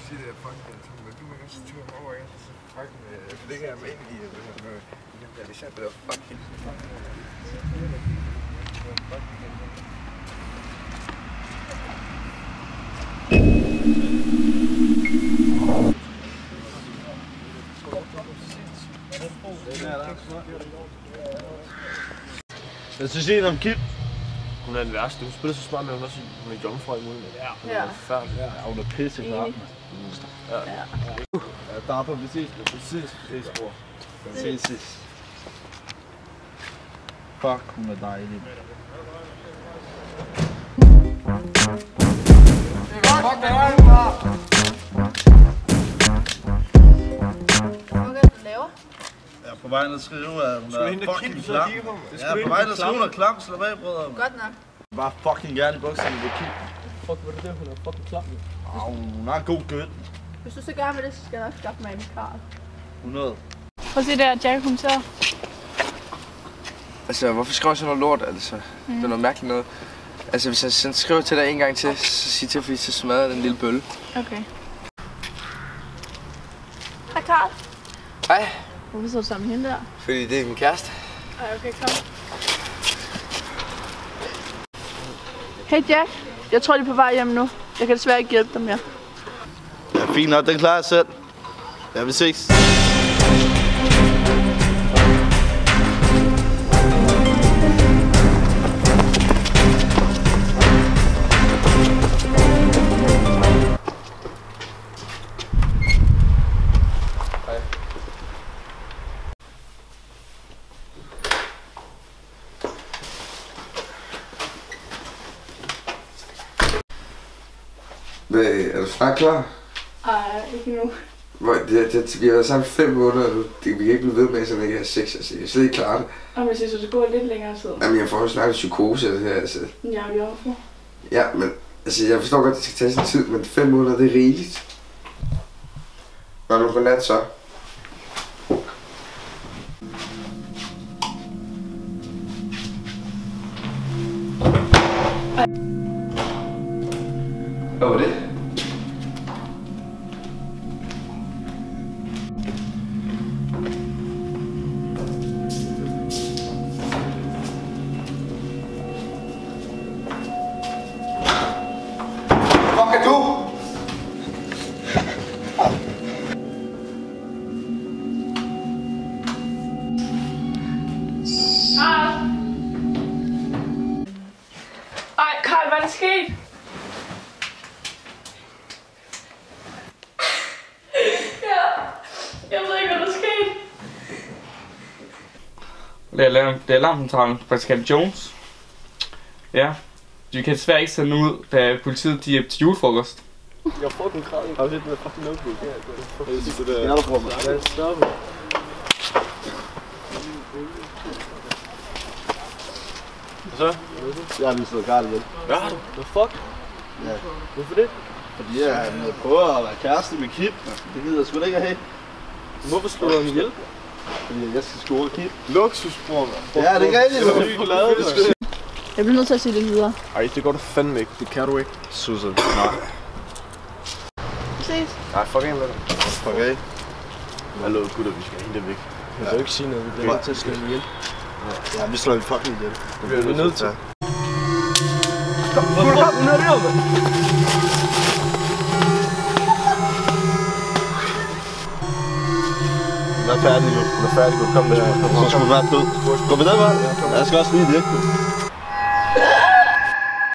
sige det, fuck det, men du må også tage mig over ind, så fuck det kan jeg med ind i, det er sandt, det er fucking Jeg synes ikke om Kip. Hun er den værste. Hun spiller så smart, men hun er jomfru i munden. Ja. Hun er forfærdelig. Ja, hun er pisse i nakken. Ja. Derfor vi ses. Præcis. Ses, bror. Ses. Fuck, hun er dejlig. Fuck, det er den, Jeg er på vej ned at skrive, at hun er fucking klam. Jeg er på vej ned at skrive, hun er klam. Slap af, brødre. Godt nok. Bare fucking gerne i bukserne ved Kip. Fuck, hvad er det? Hun er fucking klam. Hun har en god gød. Hvis du så gerne vil det, så skal jeg nok skaffe mig en Karl. 100. Prøv at se der, Jack kommenterer. Altså, hvorfor skriver jeg sådan noget lort, altså? Det er noget mærkeligt noget. Altså, hvis jeg skriver til dig en gang til, så sig til, fordi så smadrer den lille bølle. Okay. Hej, Karl. Hej. Hvorfor så du sammen med hende der? Fordi det er min kæreste. Ej, okay, kom. Hey, Jack. Jeg tror, de er på vej hjem nu. Jeg kan desværre ikke hjælpe dig mere. Ja, fint nok. Den klarer jeg selv. Ja, vi ses. Er du snart klar? Ej, ikke nu. Vi har været sammen 5 måneder, og vi kan ikke blive ved med, at jeg ikke har sex. Altså, jeg er slet ikke klar det. Og hvis jeg så det går lidt længere tid. Jamen, jeg får jo snart en psykose af det her, altså. Jeg er jo for. Ja, men altså, jeg forstår godt, at det skal tage sin tid, men 5 måneder, det er rigeligt. Nå, nu godnat så. Hvad var det? Fuck er du? Ej, Karl, hvad er der sket? Jeg ved ikke, hvad der skete. Det er alarmcentralen fra Skab Jones. Ja. Du kan desværre ikke sende ud, da politiet de er til julefrokost. Jeg får den grad. Har du set den der fucking notebook? Ja, Det er der på mig. Lad os stoppe. Hvad så? Jeg har lige slået Karl ihjel. Hvad har du? Hvad fuck? Ja. Hvorfor det? Fordi jeg prøver at være kæreste med Kip. Det gider jeg sgu da ikke at have. Hvorfor slår du ham ihjel? Fordi jeg skal score Kip. Luksusbror, mand. Ja, det er rigtigt. Jeg bliver nødt til at sige det videre. Ej, det går du fandme ikke. Det kan du ikke. Susan. Nej. Vi ses. Nej, fuck af med dig. Okay. Hallo gutter, vi skal hente væk. Jeg kan jo ikke sige noget, vi bliver nødt til at slå ham ihjel. Ja, vi slår en fucking ihjel. Det bliver vi nødt til. Kom, nu er vi oppe. Hun er færdig nu. Hun er færdig, du kom med. Så skal hun være død. Går vi den vej? Jeg skal også lige det.